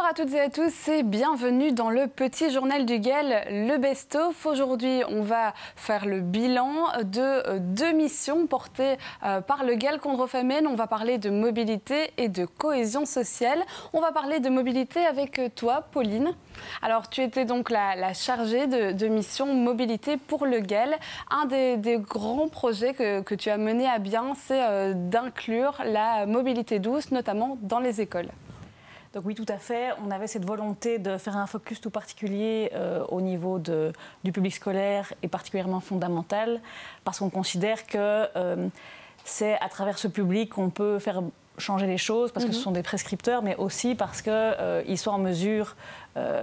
à toutes et à tous et bienvenue dans le petit journal du GAL, le best-of. Aujourd'hui, on va faire le bilan de deux missions portées par le GAL Condrofamène. On va parler de mobilité et de cohésion sociale. On va parler de mobilité avec toi, Pauline. Alors, tu étais donc la chargée de mission mobilité pour le GAL. Un des grands projets que tu as mené à bien, c'est d'inclure la mobilité douce, notamment dans les écoles. Donc oui, tout à fait. On avait cette volonté de faire un focus tout particulier au niveau du public scolaire et particulièrement fondamental, parce qu'on considère que c'est à travers ce public qu'on peut faire changer les choses, parce que ce sont des prescripteurs, mais aussi parce qu'ils sont en mesure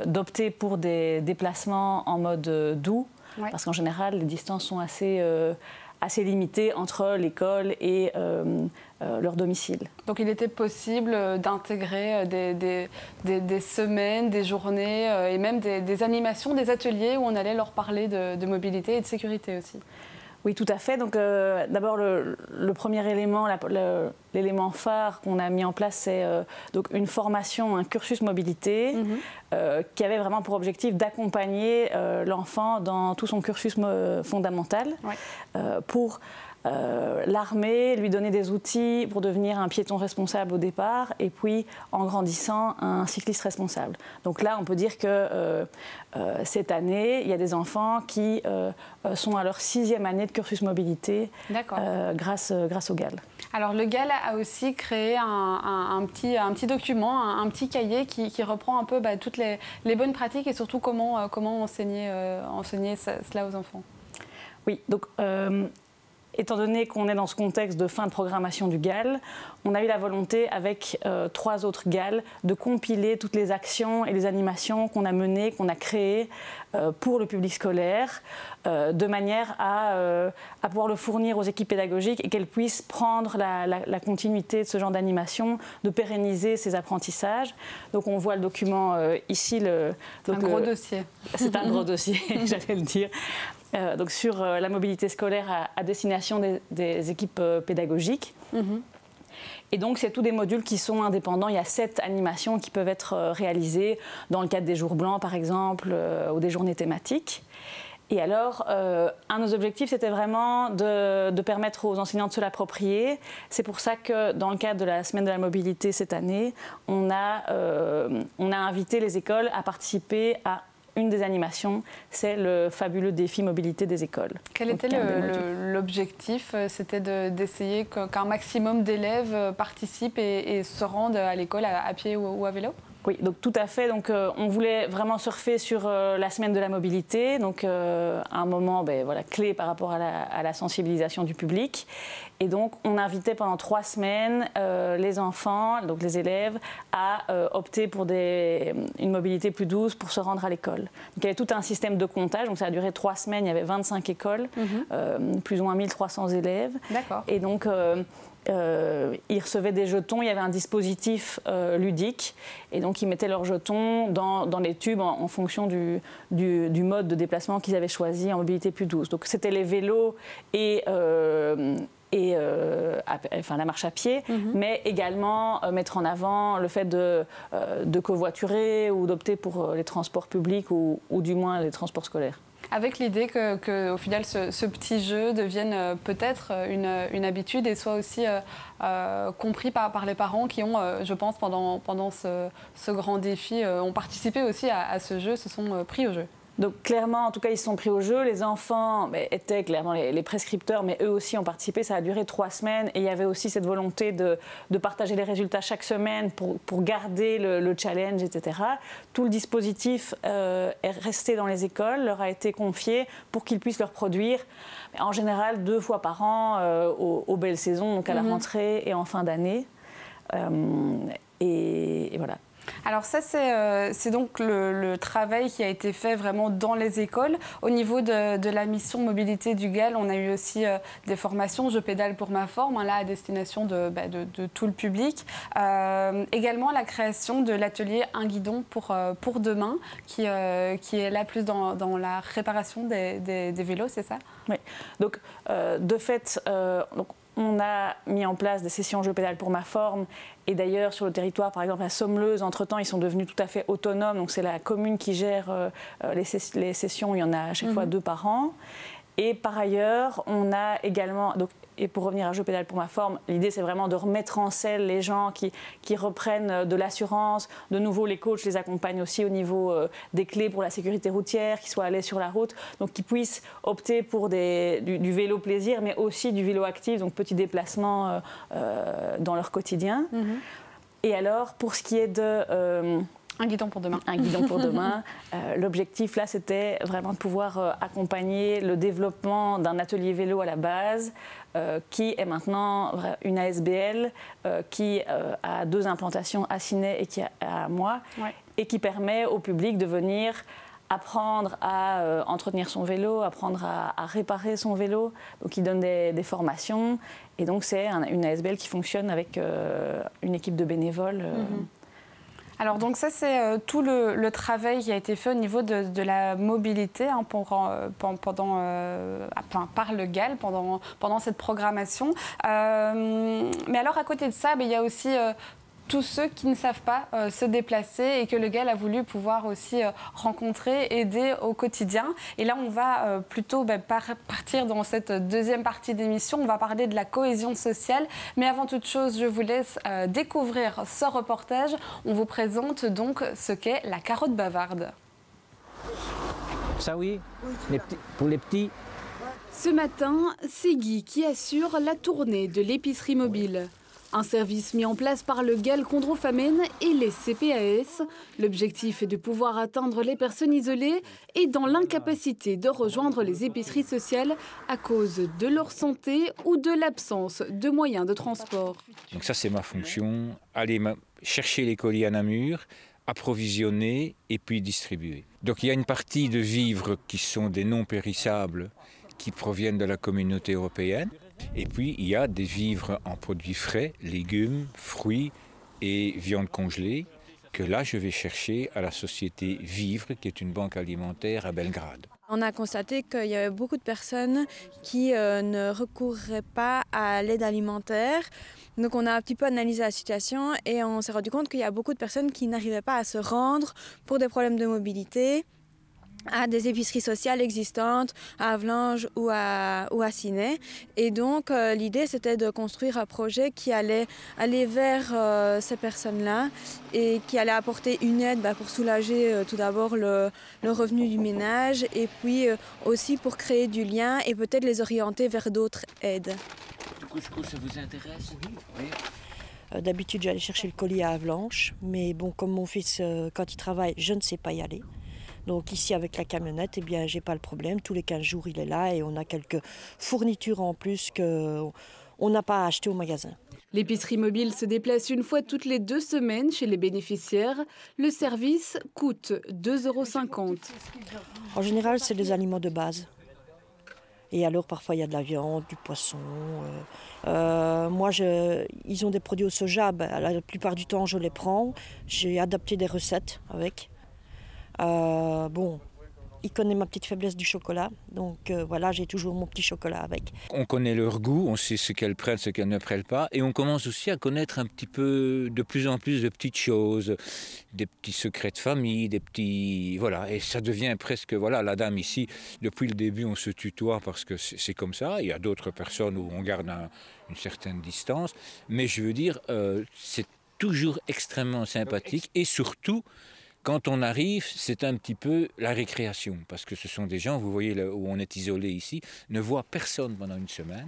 d'opter pour des déplacements en mode doux, parce qu'en général, les distances sont assez limitées entre l'école et leur domicile. Donc il était possible d'intégrer des semaines, des journées et même des animations, des ateliers où on allait leur parler de mobilité et de sécurité aussi. Oui, tout à fait. Donc d'abord, le premier élément, l'élément phare qu'on a mis en place, c'est donc une formation, un cursus mobilité qui avait vraiment pour objectif d'accompagner l'enfant dans tout son cursus fondamental pour l'armer, lui donner des outils pour devenir un piéton responsable au départ et puis, en grandissant, un cycliste responsable. Donc là, on peut dire que cette année, il y a des enfants qui sont à leur 6e année de cursus mobilité grâce au GAL. Alors le GAL a aussi créé un petit document, un petit cahier qui reprend un peu toutes les bonnes pratiques et surtout comment enseigner cela aux enfants. Oui, donc étant donné qu'on est dans ce contexte de fin de programmation du GAL, on a eu la volonté, avec 3 autres GAL, de compiler toutes les actions et les animations qu'on a menées, qu'on a créées pour le public scolaire, de manière à pouvoir le fournir aux équipes pédagogiques et qu'elles puissent prendre la continuité de ce genre d'animation, de pérenniser ces apprentissages. Donc on voit le document ici. Un gros dossier. C'est un gros dossier, j'allais le dire. Donc sur la mobilité scolaire à destination des équipes pédagogiques. Et donc, c'est tous des modules qui sont indépendants. Il y a 7 animations qui peuvent être réalisées dans le cadre des jours blancs, par exemple, ou des journées thématiques. Et alors, un de nos objectifs, c'était vraiment de permettre aux enseignants de se l'approprier. C'est pour ça que, dans le cadre de la Semaine de la mobilité cette année, on a invité les écoles à participer à une des animations, c'est le fabuleux défi mobilité des écoles. Quel était l'objectif? C'était d'essayer qu'un maximum d'élèves participent et se rendent à l'école à pied ou à vélo? Oui, donc tout à fait. Donc, on voulait vraiment surfer sur la semaine de la mobilité, donc un moment clé par rapport à la sensibilisation du public. Et donc, on invitait pendant 3 semaines les enfants, donc les élèves, à opter pour une mobilité plus douce pour se rendre à l'école. Donc, il y avait tout un système de comptage. Donc, ça a duré 3 semaines. Il y avait 25 écoles, plus ou moins 1300 élèves. D'accord. Et donc, ils recevaient des jetons, il y avait un dispositif ludique et donc ils mettaient leurs jetons dans les tubes en fonction du mode de déplacement qu'ils avaient choisi en mobilité plus douce. Donc c'était les vélos et la marche à pied, mais également mettre en avant le fait de covoiturer ou d'opter pour les transports publics ou du moins les transports scolaires. Avec l'idée qu'au final, ce petit jeu devienne peut-être une habitude et soit aussi compris par les parents qui ont, je pense, pendant ce grand défi, ont participé aussi à ce jeu, se sont pris au jeu. Donc clairement, en tout cas, ils se sont pris au jeu. Les enfants étaient clairement les prescripteurs, mais eux aussi ont participé. Ça a duré 3 semaines et il y avait aussi cette volonté de partager les résultats chaque semaine pour garder le challenge, etc. Tout le dispositif est resté dans les écoles, leur a été confié pour qu'ils puissent le reproduire, en général 2 fois par an aux belles saisons, donc à la rentrée et en fin d'année. Et voilà. Alors ça, c'est donc le travail qui a été fait vraiment dans les écoles. Au niveau de la mission mobilité du GAL, on a eu aussi des formations, Je pédale pour ma forme, là à destination de tout le public. Également la création de l'atelier Un guidon pour demain, qui est là plus dans la réparation des vélos, c'est ça? Oui, donc de fait... on a mis en place des sessions Je pédale pour ma forme. Et d'ailleurs, sur le territoire, par exemple, à Sommeleuse, entre-temps, ils sont devenus tout à fait autonomes. Donc, c'est la commune qui gère les sessions. Il y en a à chaque fois 2 par an. Et par ailleurs, on a également... Donc, et pour revenir à Je pédale pour ma forme, l'idée, c'est vraiment de remettre en selle les gens qui reprennent de l'assurance. De nouveau, les coachs les accompagnent aussi au niveau des clés pour la sécurité routière, qu'ils soient allés sur la route. Donc, qu'ils puissent opter pour du vélo plaisir, mais aussi du vélo actif, donc petits déplacements dans leur quotidien. Et alors, pour ce qui est de... un guidon pour demain. Un guidon pour demain. L'objectif, là, c'était vraiment de pouvoir accompagner le développement d'un atelier vélo à la base, qui est maintenant une ASBL, qui a 2 implantations à Ciney et qui a à Moix, et qui permet au public de venir apprendre à entretenir son vélo, apprendre à réparer son vélo. Donc, il donne des formations. Et donc, c'est une ASBL qui fonctionne avec une équipe de bénévoles. Alors donc ça, c'est tout le travail qui a été fait au niveau de la mobilité par le GAL pendant cette programmation. Mais alors à côté de ça, il y a aussi tous ceux qui ne savent pas se déplacer et que le GAL a voulu pouvoir aussi rencontrer, aider au quotidien. Et là, on va plutôt partir dans cette deuxième partie d'émission. On va parler de la cohésion sociale. Mais avant toute chose, je vous laisse découvrir ce reportage. On vous présente donc ce qu'est la carotte bavarde. Ça oui, pour les petits. Ce matin, c'est Guy qui assure la tournée de l'épicerie mobile. Un service mis en place par le GAL Condrofamen et les CPAS. L'objectif est de pouvoir atteindre les personnes isolées et dans l'incapacité de rejoindre les épiceries sociales à cause de leur santé ou de l'absence de moyens de transport. Donc ça, c'est ma fonction, aller chercher les colis à Namur, approvisionner et puis distribuer. Donc il y a une partie de vivres qui sont des non périssables qui proviennent de la communauté européenne. Et puis, il y a des vivres en produits frais, légumes, fruits et viande congelée, que là, je vais chercher à la société Vivre, qui est une banque alimentaire à Belgrade. On a constaté qu'il y avait beaucoup de personnes qui ne recourraient pas à l'aide alimentaire. Donc on a un petit peu analysé la situation et on s'est rendu compte qu'il y a beaucoup de personnes qui n'arrivaient pas à se rendre pour des problèmes de mobilité à des épiceries sociales existantes, à Avlanges ou à Ciney. Et donc, l'idée, c'était de construire un projet qui allait aller vers ces personnes-là et qui allait apporter une aide pour soulager tout d'abord le revenu du ménage et puis aussi pour créer du lien et peut-être les orienter vers d'autres aides. Du coup, ça vous intéresse? Oui. D'habitude, j'allais chercher le colis à Avlanches, mais bon, comme mon fils, quand il travaille, je ne sais pas y aller. Donc ici, avec la camionnette, eh bien, j'ai pas le problème. Tous les 15 jours, il est là et on a quelques fournitures en plus qu'on n'a pas à acheter au magasin. L'épicerie mobile se déplace une fois toutes les 2 semaines chez les bénéficiaires. Le service coûte 2,50 €. En général, c'est des aliments de base. Et alors, parfois, il y a de la viande, du poisson. Moi, ils ont des produits au soja. La plupart du temps, je les prends. J'ai adapté des recettes avec. Bon, il connaît ma petite faiblesse du chocolat, donc voilà, j'ai toujours mon petit chocolat avec. On connaît leur goût, on sait ce qu'elles prennent, ce qu'elles ne prennent pas, et on commence aussi à connaître un petit peu, de plus en plus de petites choses, des petits secrets de famille, des petits... Voilà, et ça devient presque... Voilà, la dame ici, depuis le début, on se tutoie parce que c'est comme ça. Il y a d'autres personnes où on garde une certaine distance, mais je veux dire, c'est toujours extrêmement sympathique, et surtout... Quand on arrive, c'est un petit peu la récréation, parce que ce sont des gens, vous voyez où on est isolé ici, ne voient personne pendant une semaine.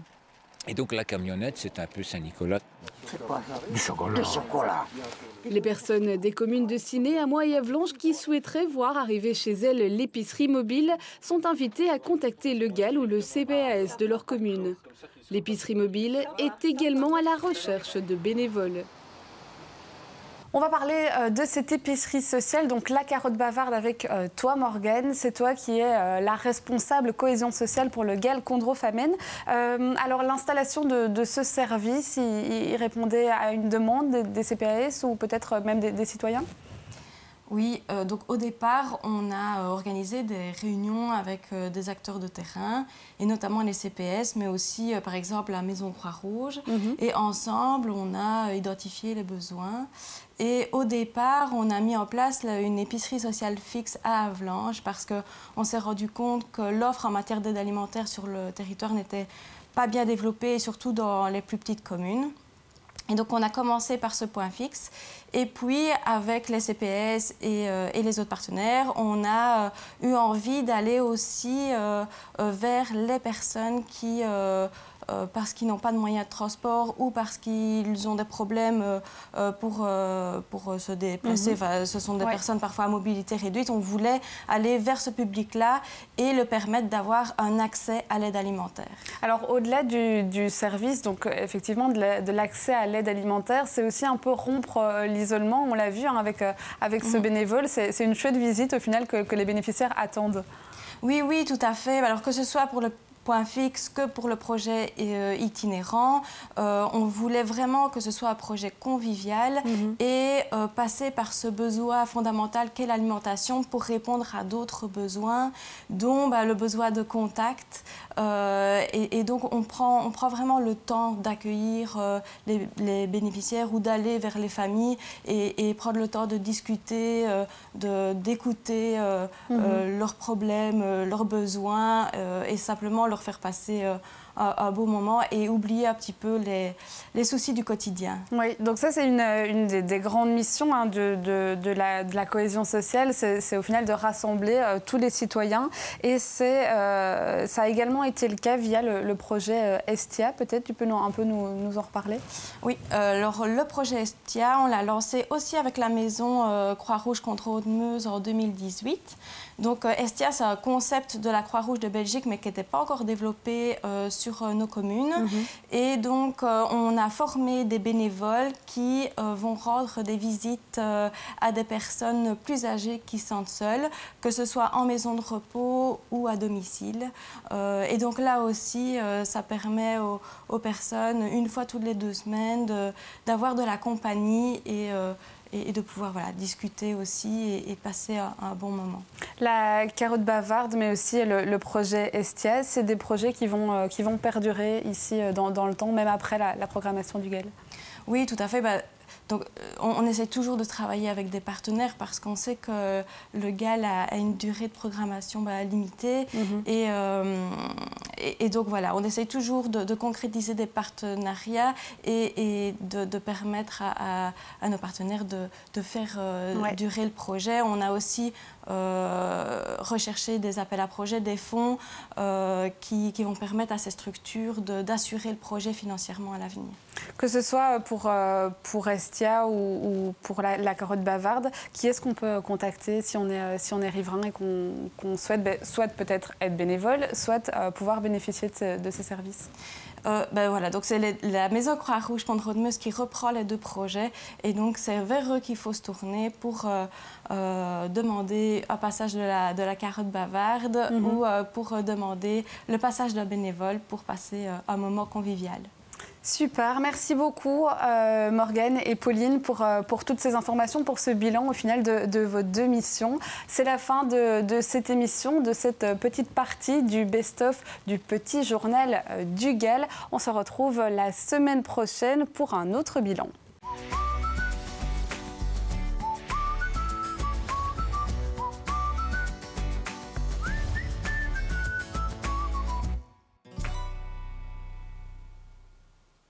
Et donc la camionnette, c'est un peu Saint-Nicolas. C'est quoi ça? Du chocolat. Du chocolat. Les personnes des communes de Ciney, à Moix et Avlanches qui souhaiteraient voir arriver chez elles l'épicerie mobile sont invitées à contacter le GAL ou le CPAS de leur commune. L'épicerie mobile est également à la recherche de bénévoles. On va parler de cette épicerie sociale, donc la carotte bavarde avec toi Morgane. C'est toi qui es la responsable cohésion sociale pour le GAL Condrofamen. Alors l'installation de ce service, il répondait à une demande des CPAS ou peut-être même des citoyens ? Oui, donc au départ, on a organisé des réunions avec des acteurs de terrain, et notamment les CPS, mais aussi, par exemple, la Maison Croix-Rouge. Et ensemble, on a identifié les besoins. Et au départ, on a mis en place une épicerie sociale fixe à Havelange parce qu'on s'est rendu compte que l'offre en matière d'aide alimentaire sur le territoire n'était pas bien développée, surtout dans les plus petites communes. Et donc, on a commencé par ce point fixe. Et puis, avec les CPS et les autres partenaires, on a eu envie d'aller aussi vers les personnes qui, parce qu'ils n'ont pas de moyens de transport ou parce qu'ils ont des problèmes pour se déplacer. Enfin, ce sont des personnes parfois à mobilité réduite. On voulait aller vers ce public-là et le permettre d'avoir un accès à l'aide alimentaire. Alors, au-delà du service, donc effectivement de l'accès à l'aide alimentaire, c'est aussi un peu rompre l'isolement. On l'a vu avec ce bénévole. C'est une chouette visite au final que les bénéficiaires attendent. Oui, oui, tout à fait. Alors que ce soit pour le point fixe que pour le projet itinérant, on voulait vraiment que ce soit un projet convivial et passer par ce besoin fondamental qu'est l'alimentation pour répondre à d'autres besoins, dont le besoin de contact. Et donc on prend vraiment le temps d'accueillir les bénéficiaires ou d'aller vers les familles et prendre le temps de discuter, d'écouter leurs problèmes, leurs besoins et simplement leur faire passer un beau moment et oublier un petit peu les soucis du quotidien. Oui, donc ça c'est une des grandes missions de la cohésion sociale, c'est au final de rassembler tous les citoyens et ça a également été le cas via le projet Estia. Peut-être tu peux un peu nous en reparler? Oui, alors le projet Estia, on l'a lancé aussi avec la Maison Croix-Rouge contre Haute-Meuse en 2018. Donc Estia, c'est un concept de la Croix-Rouge de Belgique, mais qui n'était pas encore développé sur nos communes. Et donc, on a formé des bénévoles qui vont rendre des visites à des personnes plus âgées qui se sentent seules, que ce soit en maison de repos ou à domicile. Et donc là aussi, ça permet aux personnes, une fois toutes les 2 semaines, d'avoir de la compagnie et de pouvoir discuter aussi et passer un bon moment. La carotte bavarde, mais aussi le projet Estia, c'est des projets qui vont perdurer ici dans le temps, même après la programmation du GAL. Oui, tout à fait. Donc, on essaie toujours de travailler avec des partenaires parce qu'on sait que le GAL a une durée de programmation limitée. Et donc, voilà, on essaie toujours de concrétiser des partenariats et de permettre à nos partenaires de faire durer le projet. On a aussi recherché des appels à projets, des fonds qui vont permettre à ces structures d'assurer le projet financièrement à l'avenir. Que ce soit pour Estia ou pour la carotte bavarde, qui est-ce qu'on peut contacter si on est riverain et qu'on souhaite soit peut-être être bénévole, soit pouvoir bénéficier de ces services? Voilà, donc c'est la Maison Croix-Rouge contre Haute-Meuse qui reprend les 2 projets et donc c'est vers eux qu'il faut se tourner pour demander un passage de la carotte bavarde ou pour demander le passage d'un bénévole pour passer un moment convivial. Super, merci beaucoup Morgane et Pauline pour toutes ces informations, pour ce bilan au final de vos 2 missions. C'est la fin de cette émission, de cette petite partie du best-of du petit journal du GAL. On se retrouve la semaine prochaine pour un autre bilan.